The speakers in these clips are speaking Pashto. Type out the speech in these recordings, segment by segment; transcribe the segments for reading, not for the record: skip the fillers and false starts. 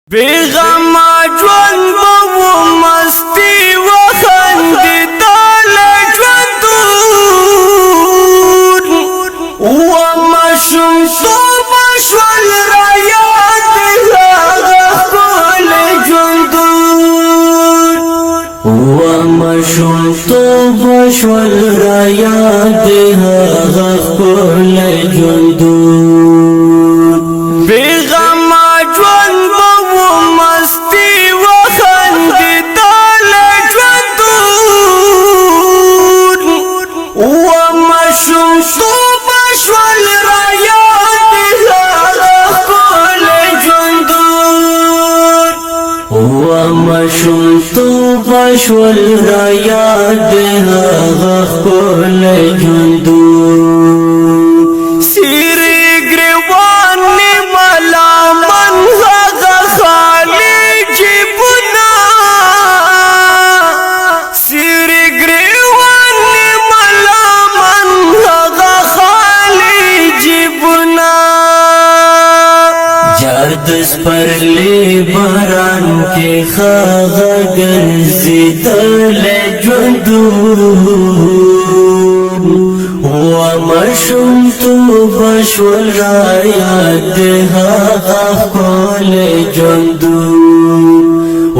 بیغما ژوند و مستی و خندیدل ژوندون و ماشومتوب شول را یاد هغه ښکلی ژوندون و ماشومتوب شول را یاد هغه ښکلی ژوندون بیغما ژوند ماشومتوب شول را یاد هغه ښکلی ژوندون سیری ګریوان ملامن هغه خالي جیبونه سیری ګریوان ملامن هغه خالي جیبونه جرد سپرلی باران کې خاغه ګرځېدل ژوندون و ماشومتوب شول را یاد هغه ښکلی ژوندون و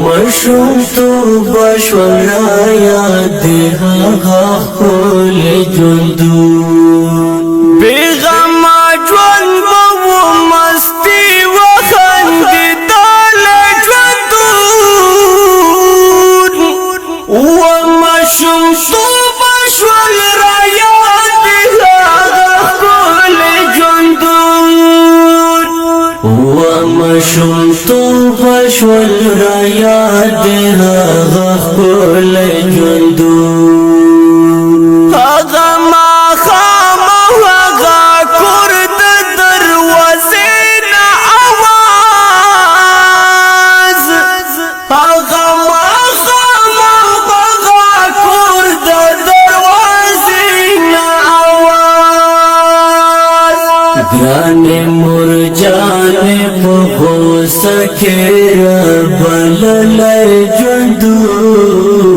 ماشومتوب شول را یاد هغه ښکلی ژوندون بیغما ژوند و مستی و خندیدل ژوندون و ماشومتوب شول را یاد هغه ښکلی ژوندون و ماشومتوب شول را یاد هغه ښکلی ژوندون هغه ماښام هغه کور د دروازې نه اواز هغه ماښام هغه کور د دروازې نه اواز ګرانې مرجانې په غوسه کې رابللی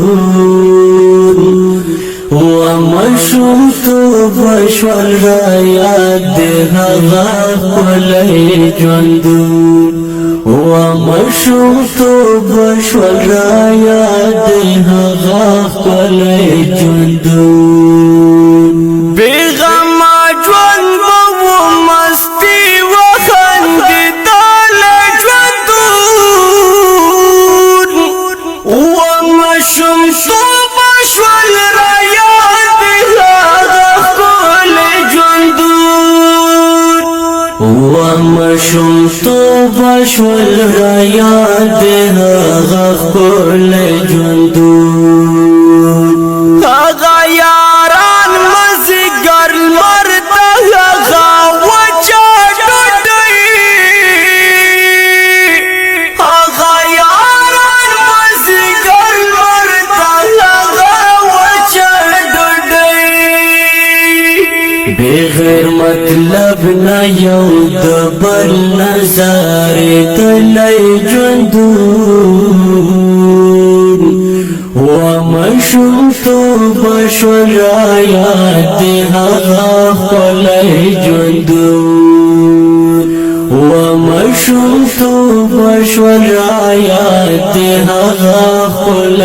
ژوندون و ماشومتوب شول را یاد هغه ښکلی ژوندون و ماشومتوب شول را یاد هغه ښکلی ژوندون بیغما ژوند و مستی و خندیدل ژوندون و ماشومتوب شول را یاد هغه ښکلی ژوندون و ماشومتوب شول را یاد هغه ښکلی ژوندون هغه یاران مازدیګر لمر ته هغه وچه ډوډۍ هغه یاران مازدیګر لمر ته هغه وچه ډوډۍ بغیر مطلب نه یو د بل نظارې تللی ژوندون و ماشومتوب شول را یاد هغه ښکلی ژوندون و ماشومتوب شول را یاد هغه ښکلی